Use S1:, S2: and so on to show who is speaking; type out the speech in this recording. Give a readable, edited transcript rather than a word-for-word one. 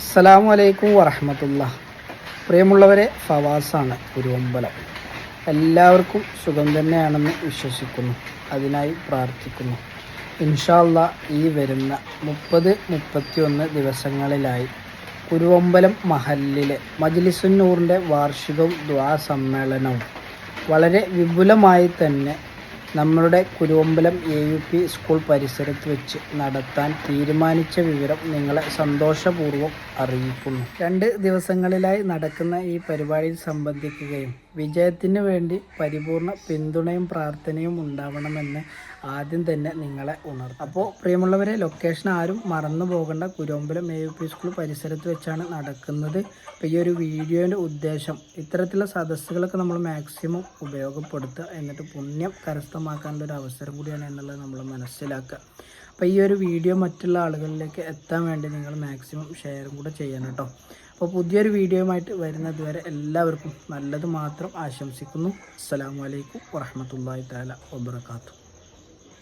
S1: അസ്സലാമു അലൈക്കും വറഹ്മത്തുള്ളാഹി. പ്രിയമുള്ളവരെ, ഫവാസാണ് കുരുവമ്പലം. എല്ലാവർക്കും സുഖം തന്നെയാണെന്ന് വിശ്വസിക്കുന്നു. അതിനായി പ്രാർത്ഥിക്കുന്നു. ഇൻഷാ അല്ലാഹ് ഈ വരുന്ന 30-31 ദിവസങ്ങളിലായി കുരുവമ്പലം മഹല്ലിലെ മജ്‌ലിസുന്നൂറിൻ്റെ വാർഷികവും ദുആ സമ്മേളനവും വളരെ വിപുലമായി തന്നെ നമ്മളുടെ കുരുവമ്പലം AUP സ്കൂൾ പരിസരത്ത് വെച്ച് നടത്താൻ തീരുമാനിച്ച വിവരം നിങ്ങളെ സന്തോഷപൂർവ്വം അറിയിക്കുന്നു. 2 ദിവസങ്ങളിലായി നടക്കുന്ന ഈ പരിപാടിയിൽ സംബന്ധിക്കുകയും വിജയത്തിന് വേണ്ടി പരിപൂർണ പിന്തുണയും പ്രാർത്ഥനയും ഉണ്ടാവണമെന്ന് ആദ്യം തന്നെ നിങ്ങളെ ഉണർത്തും. അപ്പോൾ പ്രിയമുള്ളവരെ, ലൊക്കേഷൻ ആരും മറന്നു പോകേണ്ട. കുരുവമ്പലം AUP സ്കൂൾ പരിസരത്ത് വെച്ചാണ് നടക്കുന്നത്. അപ്പോൾ ഈ ഒരു വീഡിയോൻ്റെ ഉദ്ദേശം ഇത്തരത്തിലുള്ള സദസ്സുകളൊക്കെ നമ്മൾ മാക്സിമം ഉപയോഗപ്പെടുത്തുക, എന്നിട്ട് പുണ്യം കരസ്ഥമാക്കാനുള്ള ഒരു അവസരം കൂടിയാണ് എന്നുള്ളത് നമ്മൾ മനസ്സിലാക്കുക. അപ്പോൾ ഈ ഒരു വീഡിയോ മറ്റുള്ള ആളുകളിലേക്ക് എത്താൻ വേണ്ടി നിങ്ങൾ മാക്സിമം ഷെയറും കൂടെ ചെയ്യണം കേട്ടോ. അപ്പോൾ പുതിയൊരു വീഡിയോയുമായിട്ട് വരുന്നത് വരെ എല്ലാവർക്കും നല്ലത് മാത്രം ആശംസിക്കുന്നു. അസ്സലാമു അലൈക്കും വറഹ്മത്തുള്ളാഹി തആല വബറകാതുഹു.